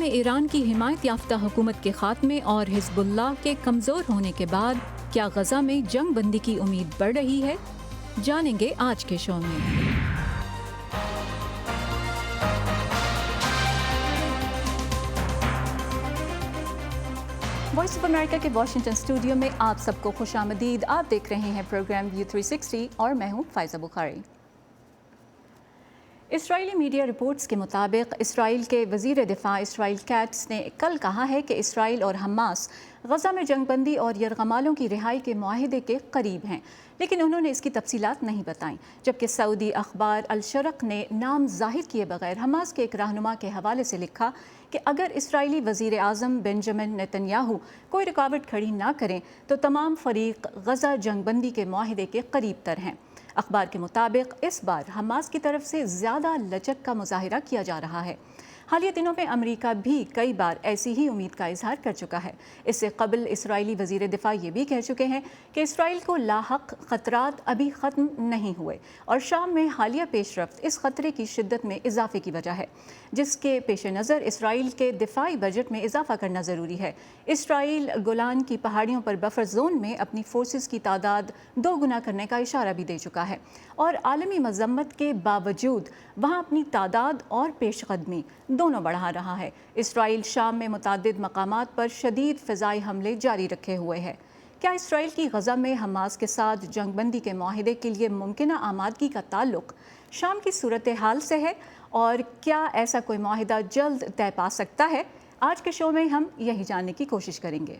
میں ایران کی حمایت یافتہ حکومت کے خاتمے اور حزب اللہ کے کمزور ہونے کے بعد کیا غزہ میں جنگ بندی کی امید بڑھ رہی ہے؟ جانیں گے آج کے شو میں۔ وائس آف امریکہ کے واشنگٹن اسٹوڈیو میں آپ سب کو خوش آمدید۔ آپ دیکھ رہے ہیں پروگرام ویو 360 اور میں ہوں فائزہ بخاری۔ اسرائیلی میڈیا رپورٹس کے مطابق اسرائیل کے وزیر دفاع اسرائیل کیٹس نے کل کہا ہے کہ اسرائیل اور حماس غزہ میں جنگ بندی اور یرغمالوں کی رہائی کے معاہدے کے قریب ہیں، لیکن انہوں نے اس کی تفصیلات نہیں بتائیں، جبکہ سعودی اخبار الشرق نے نام ظاہر کیے بغیر حماس کے ایک رہنما کے حوالے سے لکھا کہ اگر اسرائیلی وزیر اعظم بنجامن نیتن یاہو کوئی رکاوٹ کھڑی نہ کریں تو تمام فریق غزہ جنگ بندی کے معاہدے کے قریب تر ہیں۔ اخبار کے مطابق اس بار حماس کی طرف سے زیادہ لچک کا مظاہرہ کیا جا رہا ہے۔ حالیہ دنوں میں امریکہ بھی کئی بار ایسی ہی امید کا اظہار کر چکا ہے۔ اس سے قبل اسرائیلی وزیر دفاع یہ بھی کہہ چکے ہیں کہ اسرائیل کو لاحق خطرات ابھی ختم نہیں ہوئے اور شام میں حالیہ پیش رفت اس خطرے کی شدت میں اضافے کی وجہ ہے، جس کے پیش نظر اسرائیل کے دفاعی بجٹ میں اضافہ کرنا ضروری ہے۔ اسرائیل گولان کی پہاڑیوں پر بفر زون میں اپنی فورسز کی تعداد 2 گنا کرنے کا اشارہ بھی دے چکا ہے اور عالمی مذمت کے باوجود وہاں اپنی تعداد اور پیش قدمی دونوں بڑھا رہا ہے۔ اسرائیل شام میں متعدد مقامات پر شدید فضائی حملے جاری رکھے ہوئے ہے۔ کیا اسرائیل کی غزہ میں حماس کے ساتھ جنگ بندی کے معاہدے کے لیے ممکنہ آمادگی کا تعلق شام کی صورتحال سے ہے اور کیا ایسا کوئی معاہدہ جلد طے پا سکتا ہے؟ آج کے شو میں ہم یہی جاننے کی کوشش کریں گے۔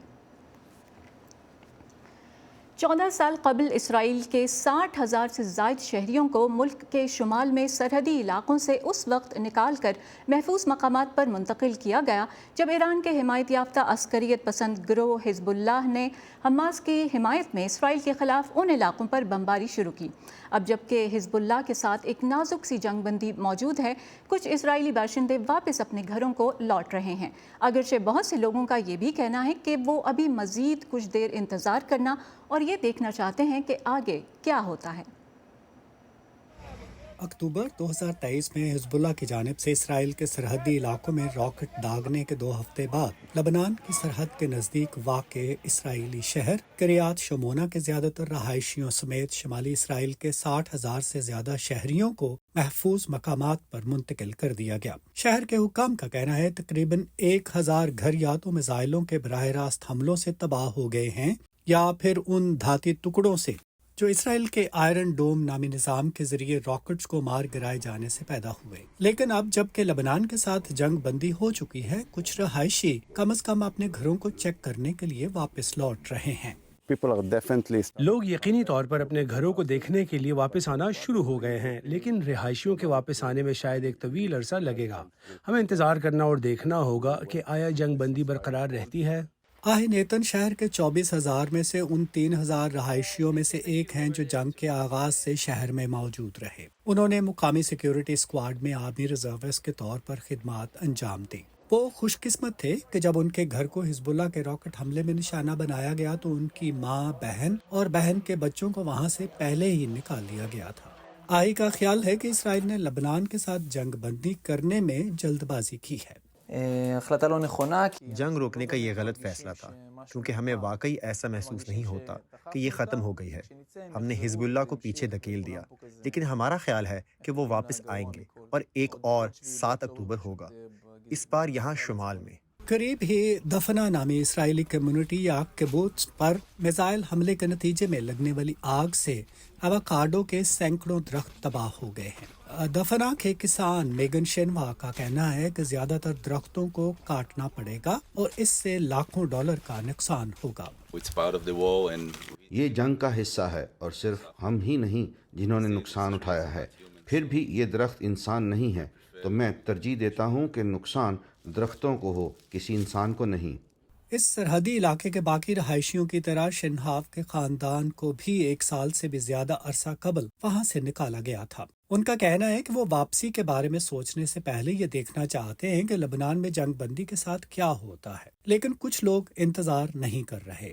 14 سال قبل اسرائیل کے 60,000 سے زائد شہریوں کو ملک کے شمال میں سرحدی علاقوں سے اس وقت نکال کر محفوظ مقامات پر منتقل کیا گیا جب ایران کے حمایت یافتہ عسکریت پسند گروہ حزب اللہ نے حماس کی حمایت میں اسرائیل کے خلاف ان علاقوں پر بمباری شروع کی۔ اب جبکہ حزب اللہ کے ساتھ ایک نازک سی جنگ بندی موجود ہے، کچھ اسرائیلی باشندے واپس اپنے گھروں کو لوٹ رہے ہیں، اگرچہ بہت سے لوگوں کا یہ بھی کہنا ہے کہ وہ ابھی مزید کچھ دیر انتظار کرنا اور یہ دیکھنا چاہتے ہیں کہ آگے کیا ہوتا ہے۔ اکتوبر 2023 میں حزب اللہ کی جانب سے اسرائیل کے سرحدی علاقوں میں راکٹ داغنے کے 2 ہفتے بعد لبنان کی سرحد کے نزدیک واقع اسرائیلی شہر کریات شمونا کے زیادہ تر رہائشیوں سمیت شمالی اسرائیل کے 60,000 سے زیادہ شہریوں کو محفوظ مقامات پر منتقل کر دیا گیا۔ شہر کے حکام کا کہنا ہے تقریباً 1000 گھر یا تو میزائلوں کے براہ راست حملوں سے تباہ ہو گئے ہیں یا پھر ان دھاتی ٹکڑوں سے جو اسرائیل کے آئرن ڈوم نامی نظام کے ذریعے راکٹس کو مار گرائے جانے سے پیدا ہوئے۔ لیکن اب جبکہ لبنان کے ساتھ جنگ بندی ہو چکی ہے، کچھ رہائشی کم از کم اپنے گھروں کو چیک کرنے کے لیے واپس لوٹ رہے ہیں۔ لوگ یقینی طور پر اپنے گھروں کو دیکھنے کے لیے واپس آنا شروع ہو گئے ہیں، لیکن رہائشیوں کے واپس آنے میں شاید ایک طویل عرصہ لگے گا۔ ہمیں انتظار کرنا اور دیکھنا ہوگا کہ آیا جنگ بندی برقرار رہتی ہے۔ نیتن شہر کے 24,000 میں سے ان 3,000 رہائشیوں میں سے ایک ہیں جو جنگ کے آغاز سے شہر میں موجود رہے۔ انہوں نے مقامی سیکیورٹی اسکواڈ میں آرمی ریزروسٹ کے طور پر خدمات انجام دی۔ وہ خوش قسمت تھے کہ جب ان کے گھر کو حزب اللہ کے راکٹ حملے میں نشانہ بنایا گیا تو ان کی ماں، بہن اور بہن کے بچوں کو وہاں سے پہلے ہی نکال لیا گیا تھا۔ آئی کا خیال ہے کہ اسرائیل نے لبنان کے ساتھ جنگ بندی کرنے میں جلد بازی کی ہے۔ جنگ روکنے کا یہ غلط فیصلہ تھا، کیونکہ ہمیں واقعی ایسا محسوس نہیں ہوتا کہ یہ ختم ہو گئی ہے۔ ہم نے حزب اللہ کو پیچھے دھکیل دیا، لیکن ہمارا خیال ہے کہ وہ واپس آئیں گے اور ایک اور 7 اکتوبر ہوگا، اس بار یہاں شمال میں۔ قریب ہی دفنا نامی اسرائیلی کمیونٹی یا کبوتس پر میزائل حملے کے نتیجے میں لگنے والی آگ سے ایووکاڈو کے سینکڑوں درخت تباہ ہو گئے ہیں۔ دفنا کے کسان میگن شنوا کا کہنا ہے کہ زیادہ تر درختوں کو کاٹنا پڑے گا اور اس سے لاکھوں ڈالر کا نقصان ہوگا۔ یہ جنگ کا حصہ ہے اور صرف ہم ہی نہیں جنہوں نے نقصان اٹھایا ہے، پھر بھی یہ درخت انسان نہیں ہے، تو میں ترجیح دیتا ہوں کہ نقصان درختوں کو ہو، کسی انسان کو نہیں۔ اس سرحدی علاقے کے باقی رہائشیوں کی طرح شنہاف کے خاندان کو بھی 1 سال سے بھی زیادہ عرصہ قبل وہاں سے نکالا گیا تھا۔ ان کا کہنا ہے کہ وہ واپسی کے بارے میں سوچنے سے پہلے یہ دیکھنا چاہتے ہیں کہ لبنان میں جنگ بندی کے ساتھ کیا ہوتا ہے، لیکن کچھ لوگ انتظار نہیں کر رہے۔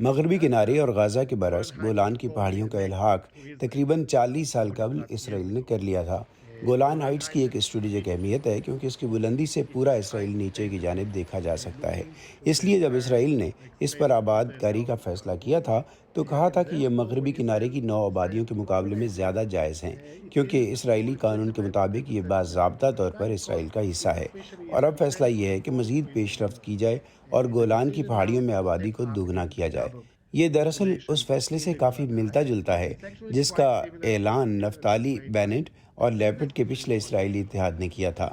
مغربی کنارے اور غزہ کے برعکس گولان کی پہاڑیوں کا الحاق تقریباً 40 سال قبل اسرائیل نے کر لیا تھا۔ گولان ہائٹس کی ایک اسٹریٹجک اہمیت ہے کیونکہ اس کی بلندی سے پورا اسرائیل نیچے کی جانب دیکھا جا سکتا ہے۔ اس لیے جب اسرائیل نے اس پر آباد کاری کا فیصلہ کیا تھا تو کہا تھا کہ یہ مغربی کنارے کی 9 آبادیوں کے مقابلے میں زیادہ جائز ہیں، کیونکہ اسرائیلی قانون کے مطابق یہ باضابطہ طور پر اسرائیل کا حصہ ہے۔ اور اب فیصلہ یہ ہے کہ مزید پیش رفت کی جائے اور گولان کی پہاڑیوں میں آبادی کو دوگنا کیا جائے۔ یہ دراصل اس فیصلے سے کافی ملتا جلتا ہے جس کا اعلان نفتالی بینٹ اور لیپڈ کے پچھلے اسرائیلی اتحاد نے کیا تھا۔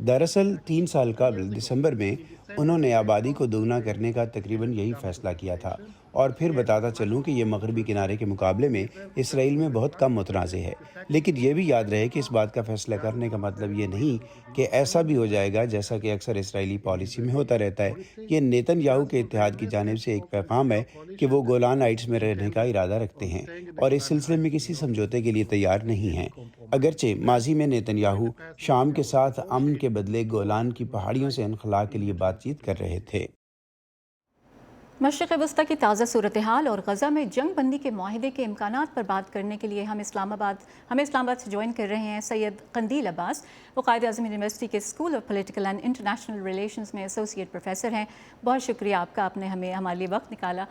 دراصل 3 سال قبل دسمبر میں انہوں نے آبادی کو دوگنا کرنے کا تقریباً یہی فیصلہ کیا تھا۔ اور پھر بتاتا چلوں کہ یہ مغربی کنارے کے مقابلے میں اسرائیل میں بہت کم متنازع ہے، لیکن یہ بھی یاد رہے کہ اس بات کا فیصلہ کرنے کا مطلب یہ نہیں کہ ایسا بھی ہو جائے گا جیسا کہ اکثر اسرائیلی پالیسی میں ہوتا رہتا ہے۔ یہ نیتن یاہو کے اتحاد کی جانب سے ایک پیغام ہے کہ وہ گولان ہائٹس میں رہنے کا ارادہ رکھتے ہیں اور اس سلسلے میں کسی سمجھوتے کے لیے تیار نہیں ہیں، اگرچہ ماضی میں نیتن یاہو شام کے ساتھ امن کے بدلے گولان کی پہاڑیوں سے انخلاء کے لیے بات چیت کر رہے تھے۔ مشرق وسطی کی تازہ صورتحال اور غزہ میں جنگ بندی کے معاہدے کے امکانات پر بات کرنے کے لیے ہمیں اسلام آباد سے جوائن کر رہے ہیں سید قندیل عباس۔ وہ قائد اعظم یونیورسٹی کے school of political and international relations میں ایسوسیٹ پروفیسر ہیں۔ بہت شکریہ آپ کا، آپ نے ہمارے لیے وقت نکالا۔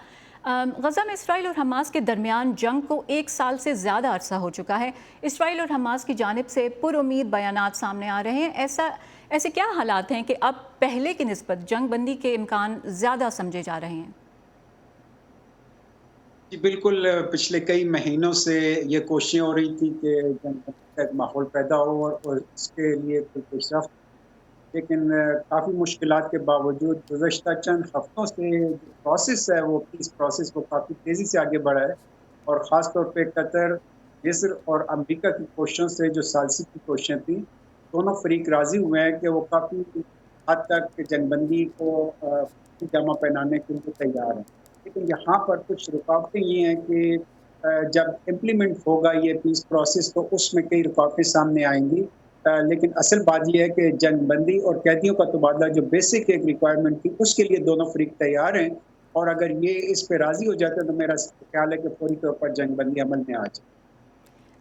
غزہ میں اسرائیل اور حماس کے درمیان جنگ کو 1 سال سے زیادہ عرصہ ہو چکا ہے۔ اسرائیل اور حماس کی جانب سے پر امید بیانات سامنے آ رہے ہیں۔ ایسے کیا حالات ہیں کہ اب پہلے کی نسبت جنگ بندی کے امکان زیادہ سمجھے جا رہے ہیں؟ جی بالکل، پچھلے کئی مہینوں سے یہ کوششیں ہو رہی تھی کہ جنگ بندی کا ایک ماحول پیدا ہو اور اس کے لیے کوئی پیش رفت، لیکن کافی مشکلات کے باوجود گزشتہ چند ہفتوں سے جو پروسیس ہے وہ پیس پروسیس وہ کافی تیزی سے آگے بڑھا ہے، اور خاص طور پہ قطر، مصر اور امریکہ کی کوششوں سے جو ثالثی کی کوششیں تھیں، دونوں فریق راضی ہوئے ہیں کہ وہ کافی حد تک جنگ بندی کو جامہ پہنانے کے لیے تیار ہیں۔ لیکن یہاں پر کچھ رکاوٹیں یہ ہیں کہ جب امپلیمنٹ ہوگا یہ پیس پروسیس تو اس میں کئی رکاوٹیں سامنے آئیں گی، لیکن اصل بات یہ ہے کہ جنگ بندی اور قیدیوں کا تبادلہ جو بیسک ایک ریکوائرمنٹ تھی اس کے لیے دونوں فریق تیار ہیں، اور اگر یہ اس پہ راضی ہو جاتے ہیں تو میرا خیال ہے کہ فوری طور پر جنگ بندی عمل میں آ جائے۔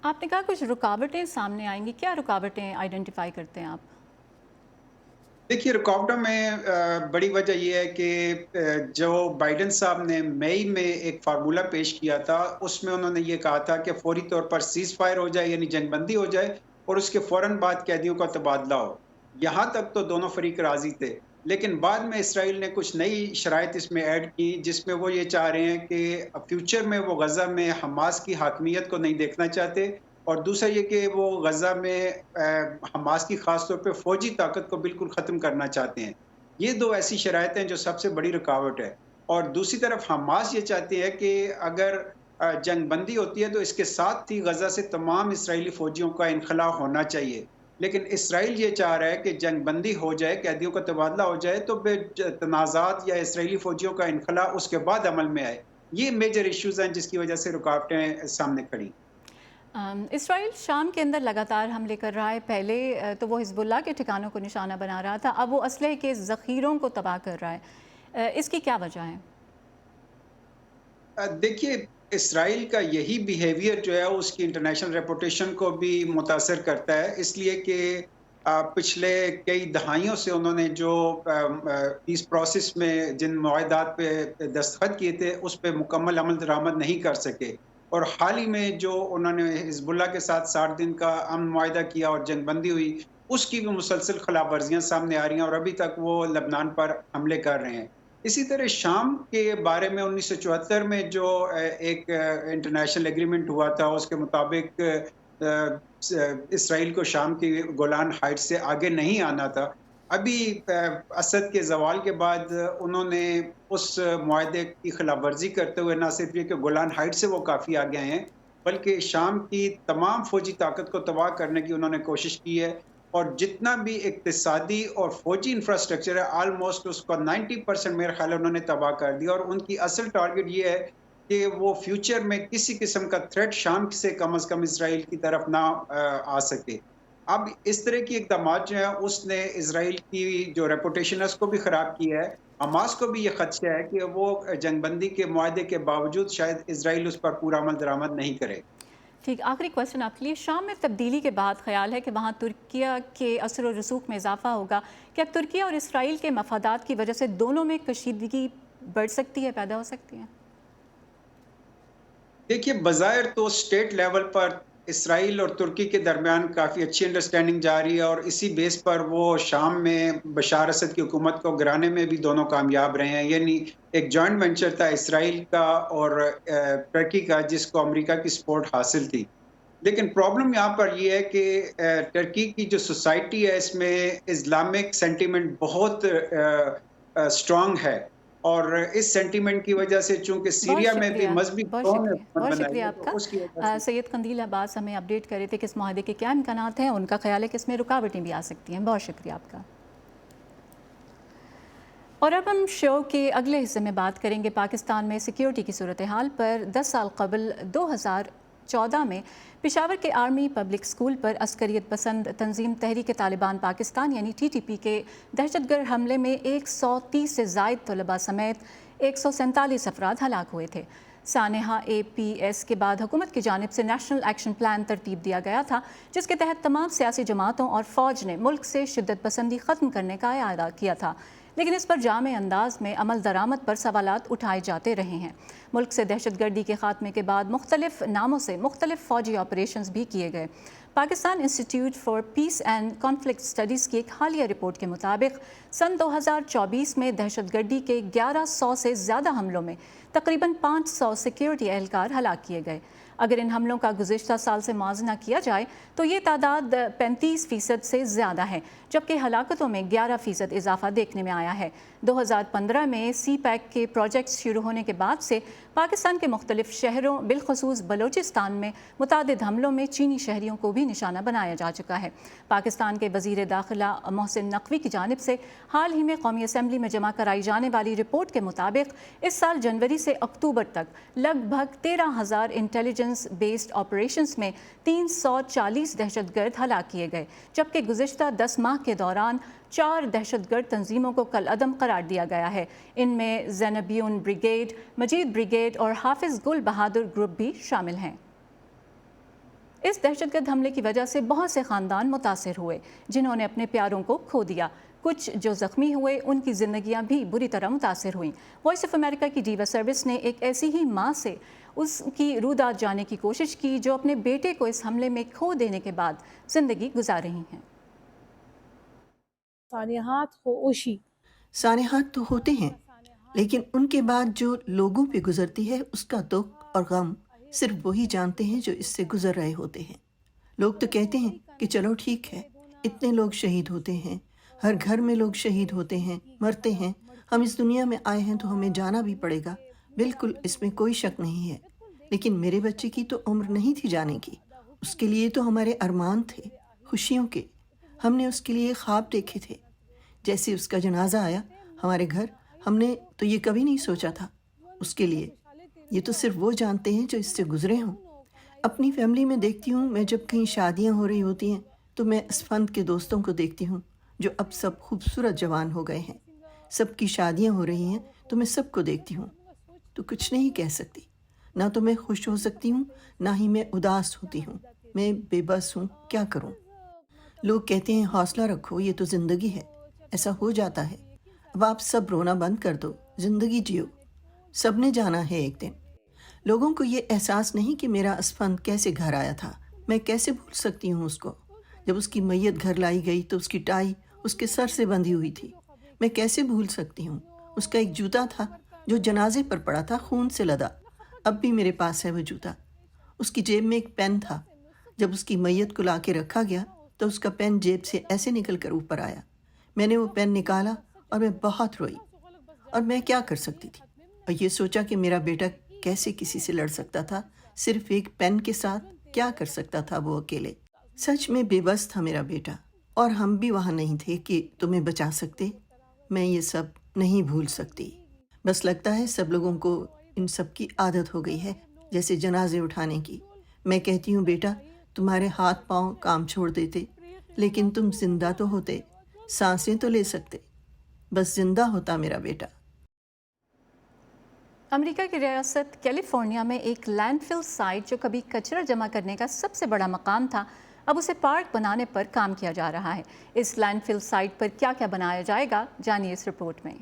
آپ نے کہا کچھ رکاوٹیں سامنے آئیں گی، کیا رکاوٹیں آئیڈینٹیفائی کرتے ہیں آپ؟ دیکھیے، رکاوٹوں میں بڑی وجہ یہ ہے کہ جو بائیڈن صاحب نے مئی میں ایک فارمولہ پیش کیا تھا اس میں انہوں نے یہ کہا تھا کہ فوری طور پر سیز فائر ہو جائے، یعنی جنگ بندی ہو جائے، اور اس کے فوراً بعد قیدیوں کا تبادلہ ہو۔ یہاں تک تو دونوں فریق راضی تھے، لیکن بعد میں اسرائیل نے کچھ نئی شرائط اس میں ایڈ کی جس میں وہ یہ چاہ رہے ہیں کہ فیوچر میں وہ غزہ میں حماس کی حاکمیت کو نہیں دیکھنا چاہتے، اور دوسرا یہ کہ وہ غزہ میں حماس کی خاص طور پہ فوجی طاقت کو بالکل ختم کرنا چاہتے ہیں۔ یہ 2 ایسی شرائط ہیں جو سب سے بڑی رکاوٹ ہے، اور دوسری طرف حماس یہ چاہتی ہے کہ اگر جنگ بندی ہوتی ہے تو اس کے ساتھ ہی غزہ سے تمام اسرائیلی فوجیوں کا انخلاء ہونا چاہیے، لیکن اسرائیل یہ چاہ رہا ہے کہ جنگ بندی ہو جائے، قیدیوں کا تبادلہ ہو جائے تو تنازعات یا اسرائیلی فوجیوں کا انخلاء اس کے بعد عمل میں آئے۔ یہ میجر ایشوز ہیں جس کی وجہ سے رکاوٹیں سامنے کھڑی۔ اسرائیل شام کے اندر لگاتار حملے کر رہا ہے۔ پہلے تو وہ حزب اللہ کے ٹھکانوں کو نشانہ بنا رہا تھا، اب وہ اسلحے کے ذخیروں کو تباہ کر رہا ہے۔ اس کی کیا وجہ ہے؟ دیکھیے، اسرائیل کا یہی بیہیویئر جو ہے اس کی انٹرنیشنل ریپوٹیشن کو بھی متاثر کرتا ہے، اس لیے کہ پچھلے کئی دہائیوں سے انہوں نے جو پیس پروسیس میں جن معاہدات پہ دستخط کیے تھے اس پہ مکمل عمل درآمد نہیں کر سکے، اور حال ہی میں جو انہوں نے حزب اللہ کے ساتھ 60 دن کا امن معاہدہ کیا اور جنگ بندی ہوئی، اس کی بھی مسلسل خلاف ورزیاں سامنے آ رہی ہیں، اور ابھی تک وہ لبنان پر حملے کر رہے ہیں۔ اسی طرح شام کے بارے میں 1974 میں جو ایک انٹرنیشنل ایگریمنٹ ہوا تھا اس کے مطابق اسرائیل کو شام کی گولان ہائٹ سے آگے نہیں آنا تھا۔ ابھی اسد کے زوال کے بعد انہوں نے اس معاہدے کی خلاف ورزی کرتے ہوئے نہ صرف یہ کہ گولان ہائٹ سے وہ کافی آگے ہیں، بلکہ شام کی تمام فوجی طاقت کو تباہ کرنے کی انہوں نے کوشش کی ہے، اور جتنا بھی اقتصادی اور فوجی انفراسٹرکچر ہے آلموسٹ اس کا 90% میرے خیال ہے انہوں نے تباہ کر دیا، اور ان کی اصل ٹارگٹ یہ ہے کہ وہ فیوچر میں کسی قسم کا تھریٹ شام سے کم از کم اسرائیل کی طرف نہ آ سکے۔ اب اس طرح کی اقدامات جو ہیں اس نے اسرائیل کی جو ریپوٹیشن ہے اس کو بھی خراب کیا ہے. حماس کو بھی یہ خدشہ ہے کہ وہ جنگ بندی کے معاہدے کے باوجود شاید اسرائیل اس پر پورا عمل درآمد نہیں کرے. ٹھیک، آخری کوشچن آپ کے لیے. شام میں تبدیلی کے بعد خیال ہے کہ وہاں ترکیہ کے اثر و رسوخ میں اضافہ ہوگا. کیا ترکیہ اور اسرائیل کے مفادات کی وجہ سے دونوں میں کشیدگی بڑھ سکتی ہے، پیدا ہو سکتی ہے؟ دیکھیے بظاہر تو اسٹیٹ لیول پر اسرائیل اور ترکی کے درمیان کافی اچھی انڈرسٹینڈنگ جاری ہے، اور اسی بیس پر وہ شام میں بشار اسد کی حکومت کو گرانے میں بھی دونوں کامیاب رہے ہیں. یعنی ایک جوائنٹ وینچر تھا اسرائیل کا اور ترکی کا، جس کو امریکہ کی سپورٹ حاصل تھی. لیکن پرابلم یہاں پر یہ ہے کہ ترکی کی جو سوسائٹی ہے اس میں اسلامک سینٹیمنٹ بہت اسٹرانگ ہے، اور اس سینٹیمنٹ کی وجہ سے چونکہ سیریا میں بھی مذہبی بہت شکریہ آپ کا. سید قندیل عباس ہمیں اپڈیٹ کر رہے تھے کہ اس معاہدے کے کیا امکانات ہیں. ان کا خیال ہے کہ اس میں رکاوٹیں بھی آ سکتی ہیں. بہت شکریہ آپ کا. اور اب ہم شو کے اگلے حصے میں بات کریں گے پاکستان میں سیکیورٹی کی صورتحال پر. 10 سال قبل 2014 میں پشاور کے آرمی پبلک اسکول پر عسکریت پسند تنظیم تحریک طالبان پاکستان یعنی TTP کے دہشت گرد حملے میں 130 سے زائد طلباء سمیت 147 افراد ہلاک ہوئے تھے. سانحہ APS کے بعد حکومت کی جانب سے نیشنل ایکشن پلان ترتیب دیا گیا تھا، جس کے تحت تمام سیاسی جماعتوں اور فوج نے ملک سے شدت پسندی ختم کرنے کا اعادہ کیا تھا. لیکن اس پر جامع انداز میں عمل درآمد پر سوالات اٹھائے جاتے رہے ہیں. ملک سے دہشت گردی کے خاتمے کے بعد مختلف ناموں سے مختلف فوجی آپریشنز بھی کیے گئے. Pakistan institute for piece and conflict studies کی ایک حالیہ رپورٹ کے مطابق سن 2024 میں دہشت گردی کے 1100 سے زیادہ حملوں میں تقریباً 500 سیکیورٹی اہلکار ہلاک کیے گئے. اگر ان حملوں کا گزشتہ سال سے موازنہ کیا جائے تو یہ تعداد 35% سے زیادہ ہے، جبکہ ہلاکتوں میں 11% اضافہ دیکھنے میں آیا ہے. 2015 میں CPAC کے پروجیکٹس شروع ہونے کے بعد سے پاکستان کے مختلف شہروں بالخصوص بلوچستان میں متعدد حملوں میں چینی شہریوں کو بھی نشانہ بنایا جا چکا ہے. پاکستان کے وزیر داخلہ محسن نقوی کی جانب سے حال ہی میں قومی اسمبلی میں جمع کرائی جانے والی رپورٹ کے مطابق اس سال جنوری سے اکتوبر تک لگ بھگ 13,000 انٹیلیجنس بیسڈ آپریشنز میں 340 دہشت گرد ہلاک کیے گئے، جبکہ گزشتہ 10 ماہ کے دوران 4 دہشت گرد تنظیموں کو کالعدم قرار دیا گیا ہے. ان میں زینبیون بریگیڈ، مجید بریگیڈ اور حافظ گل بہادر گروپ بھی شامل ہیں. اس دہشت گرد حملے کی وجہ سے بہت سے خاندان متاثر ہوئے جنہوں نے اپنے پیاروں کو کھو دیا. کچھ جو زخمی ہوئے ان کی زندگیاں بھی بری طرح متاثر ہوئیں. وائس آف امریکہ کی ڈیوا سروس نے ایک ایسی ہی ماں سے اس کی روداد جاننے کی کوشش کی جو اپنے بیٹے کو اس حملے میں کھو دینے کے بعد زندگی گزار رہی ہیں. سانحات تو ہوتے ہیں، لیکن ان کے بعد جو لوگوں پہ گزرتی ہے اس کا دکھ اور غم صرف وہی جانتے ہیں جو اس سے گزر رہے ہوتے ہیں. لوگ تو کہتے ہیں کہ چلو ٹھیک ہے، اتنے لوگ شہید ہوتے ہیں، ہر گھر میں لوگ شہید ہوتے ہیں، مرتے ہیں، ہم اس دنیا میں آئے ہیں تو ہمیں جانا بھی پڑے گا. بالکل اس میں کوئی شک نہیں ہے. لیکن میرے بچے کی تو عمر نہیں تھی جانے کی. اس کے لیے تو ہمارے ارمان تھے، خوشیوں کے. ہم نے اس کے لیے خواب دیکھے تھے. جیسے اس کا جنازہ آیا ہمارے گھر، ہم نے تو یہ کبھی نہیں سوچا تھا اس کے لیے. یہ تو صرف وہ جانتے ہیں جو اس سے گزرے ہوں. اپنی فیملی میں دیکھتی ہوں، میں جب کہیں شادیاں ہو رہی ہوتی ہیں تو میں اسفند کے دوستوں کو دیکھتی ہوں جو اب سب خوبصورت جوان ہو گئے ہیں. سب کی شادیاں ہو رہی ہیں تو میں سب کو دیکھتی ہوں تو کچھ نہیں کہہ سکتی. نہ تو میں خوش ہو سکتی ہوں، نہ ہی میں اداس ہوتی ہوں. میں بے بس ہوں، کیا کروں. لوگ کہتے ہیں حوصلہ رکھو، یہ تو زندگی ہے، ایسا ہو جاتا ہے. اب آپ سب رونا بند کر دو، زندگی جیو، سب نے جانا ہے ایک دن. لوگوں کو یہ احساس نہیں کہ میرا اسفند کیسے گھر آیا تھا. میں کیسے بھول سکتی ہوں اس کو. جب اس کی میت گھر لائی گئی تو اس کی ٹائی اس کے سر سے بندھی ہوئی تھی. میں کیسے بھول سکتی ہوں. اس کا ایک جوتا تھا جو جنازے پر پڑا تھا، خون سے لدا. اب بھی میرے پاس ہے وہ جوتا. اس کی جیب میں ایک پین تھا. جب اس کی میت کو لا کے رکھا گیا تو اس کا پین جیب سے ایسے نکل کر اوپر آیا. میں نے وہ پین نکالا اور میں بہت روئی. اور میں کیا کر سکتی تھی. اور یہ سوچا کہ میرا بیٹا کیسے کسی سے لڑ سکتا تھا، صرف ایک پین کے ساتھ کیا کر سکتا تھا وہ اکیلے. سچ میں بے بس تھا میرا بیٹا، اور ہم بھی وہاں نہیں تھے کہ تمہیں بچا سکتے. میں یہ سب نہیں بھول سکتی. بس لگتا ہے سب لوگوں کو ان سب کی عادت ہو گئی ہے، جیسے جنازے اٹھانے کی. میں کہتی ہوں بیٹا تمہارے ہاتھ پاؤں کام چھوڑ دیتے لیکن تم زندہ تو ہوتے, سانسیں تو لے سکتے. بس زندہ ہوتا میرا بیٹا. امریکہ کی ریاست کیلیفورنیا میں ایک لینڈ فل سائٹ جو کبھی کچرا جمع کرنے کا سب سے بڑا مقام تھا, اب اسے پارک بنانے پر کام کیا جا رہا ہے. اس لینڈ فل سائٹ پر کیا کیا بنایا جائے گا, جانیے اس رپورٹ میں.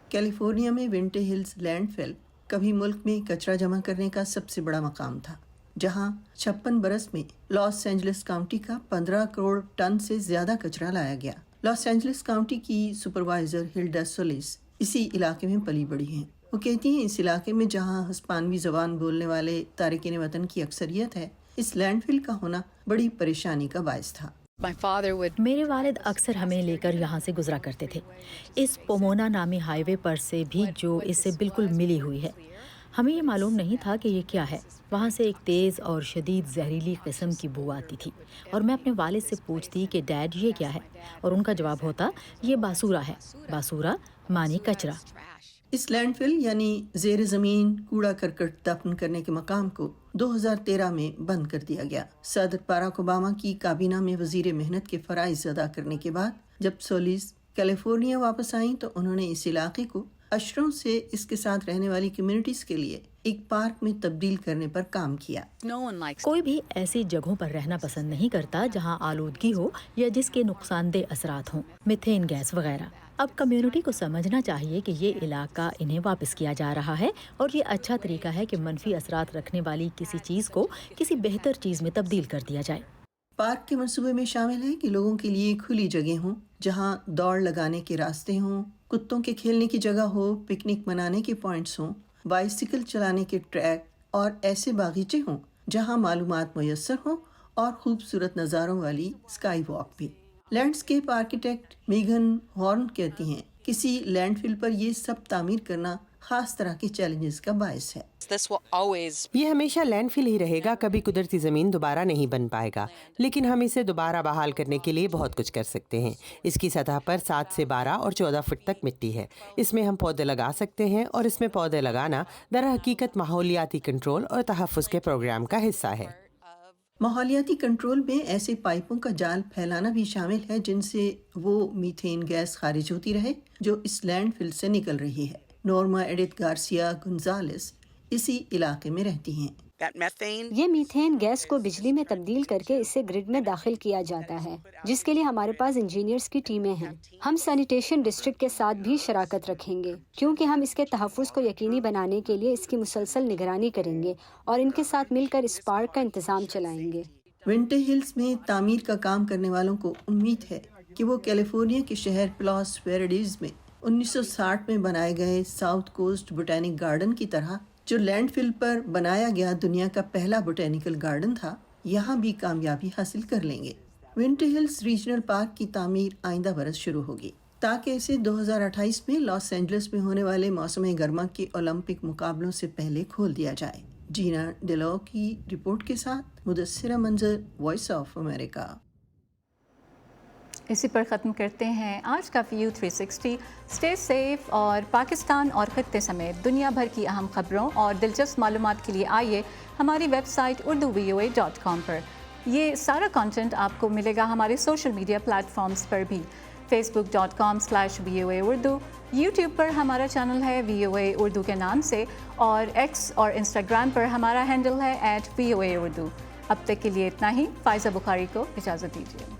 کیلیفورنیا میں ونٹر ہلز لینڈ فل کبھی ملک میں کچرا جمع کرنے کا سب سے بڑا مقام تھا, جہاں 56 برس میں لاس اینجلس کاؤنٹی کا 15 کروڑ ٹن سے زیادہ کچرا لایا گیا. لاس اینجلس کاؤنٹی کی سپروائزر ہلڈا سولیس اسی علاقے میں پلی بڑھی ہیں. وہ کہتی ہیں اس علاقے میں جہاں ہسپانوی زبان بولنے والے تارکین وطن کی اکثریت ہے, اس لینڈ فل کا ہونا بڑی پریشانی کا باعث تھا. میرے والد اکثر ہمیں لے کر یہاں سے گزرا کرتے تھے, اس پومونا نامی ہائی وے پر سے بھی جو اس سے بالکل ملی ہوئی ہے. ہمیں یہ معلوم نہیں تھا کہ یہ کیا ہے. وہاں سے ایک تیز اور شدید زہریلی قسم کی بو آتی تھی, اور میں اپنے والد سے پوچھتی کہ ڈیڈ یہ کیا ہے, اور ان کا جواب ہوتا یہ باسورا ہے. باسورا مانی کچرا. اس لینڈ فل یعنی زیر زمین کوڑا کرکٹ دفن کرنے کے مقام کو 2013 میں بند کر دیا گیا. صدر باراک اوباما کی کابینہ میں وزیر محنت کے فرائض ادا کرنے کے بعد جب سولیز کیلیفورنیا واپس آئیں تو انہوں نے اس علاقے کو اشروں سے اس کے ساتھ رہنے والی کمیونٹیز کے لیے ایک پارک میں تبدیل کرنے پر کام کیا. کوئی بھی ایسی جگہوں پر رہنا پسند نہیں کرتا جہاں آلودگی ہو یا جس کے نقصان دہ اثرات ہوں, میتھین گیس وغیرہ. اب کمیونٹی کو سمجھنا چاہیے کہ یہ علاقہ انہیں واپس کیا جا رہا ہے, اور یہ اچھا طریقہ ہے کہ منفی اثرات رکھنے والی کسی چیز کو کسی بہتر چیز میں تبدیل کر دیا جائے. پارک کے منصوبے میں شامل ہے کہ لوگوں کے لیے کھلی جگہ ہوں, جہاں دوڑ لگانے کے راستے ہوں, کتوں کے کھیلنے کی جگہ ہو, پکنک منانے کے پوائنٹس ہوں, بائسیکل چلانے کے ٹریک, اور ایسے باغیچے ہوں جہاں معلومات میسر ہوں, اور خوبصورت نظاروں والی اسکائی واک بھی. لینڈسکیپ آرکیٹیکٹ میگن ہارن کہتی ہیں کسی لینڈ فل پر یہ سب تعمیر کرنا خاص طرح کے چیلنجز کا باعث ہے. یہ ہمیشہ لینڈ فل ہی رہے گا, کبھی قدرتی زمین دوبارہ نہیں بن پائے گا, لیکن ہم اسے دوبارہ بحال کرنے کے لیے بہت کچھ کر سکتے ہیں. اس کی سطح پر 7 سے 12 اور 14 فٹ تک مٹی ہے. اس میں ہم پودے لگا سکتے ہیں, اور اس میں پودے لگانا در حقیقت ماحولیاتی کنٹرول اور تحفظ کے پروگرام کا حصہ ہے. ماحولیاتی کنٹرول میں ایسے پائپوں کا جال پھیلانا بھی شامل ہے جن سے وہ میتھین گیس خارج ہوتی رہے جو اس لینڈ فل سے نکل رہی ہے. نورما ایڈتھ گارسیا گنزالس اسی علاقے میں رہتی ہیں. یہ میتھین گیس کو بجلی میں تبدیل کر کے اسے گرڈ میں داخل کیا جاتا ہے, جس کے لیے ہمارے پاس انجینئرز کی ٹیمیں ہیں. ہم سینیٹیشن ڈسٹرکٹ کے ساتھ بھی شراکت رکھیں گے, کیونکہ ہم اس کے تحفظ کو یقینی بنانے کے لیے اس کی مسلسل نگرانی کریں گے, اور ان کے ساتھ مل کر اس پارک کا انتظام چلائیں گے. ونٹر ہلز میں تعمیر کا کام کرنے والوں کو امید ہے کہ وہ کیلیفورنیا کے شہر پلاس ویراڈیز میں 1960 میں بنائے گئے ساؤتھ کوسٹ بوٹینک گارڈن کی طرح, جو لینڈ فل پر بنایا گیا دنیا کا پہلا بوٹینیکل گارڈن تھا, یہاں بھی کامیابی حاصل کر لیں گے. ونٹر ہلز ریجنل پارک کی تعمیر آئندہ برس شروع ہوگی, تاکہ اسے 2028 میں لاس اینجلس میں ہونے والے موسم گرما کے اولمپک مقابلوں سے پہلے کھول دیا جائے. جینا ڈیلو کی رپورٹ کے ساتھ مدثرہ منظر, وائس آف امریکہ. اسی پر ختم کرتے ہیں آج کا ویو 360. اسٹے سیف, اور پاکستان اور خطے سمیت دنیا بھر کی اہم خبروں اور دلچسپ معلومات کے لیے آئیے ہماری ویب سائٹ urduvoa.com پر. یہ سارا کانٹینٹ آپ کو ملے گا ہمارے سوشل میڈیا پلیٹ فارمز پر بھی. facebook.com/VOA Urdu, یوٹیوب پر ہمارا چینل ہے VOA اردو کے نام سے, اور ایکس اور انسٹاگرام پر ہمارا ہینڈل ہے @VOA Urdu. اب تک کے لیے اتنا ہی. فائزہ بخاری کو اجازت دیجیے.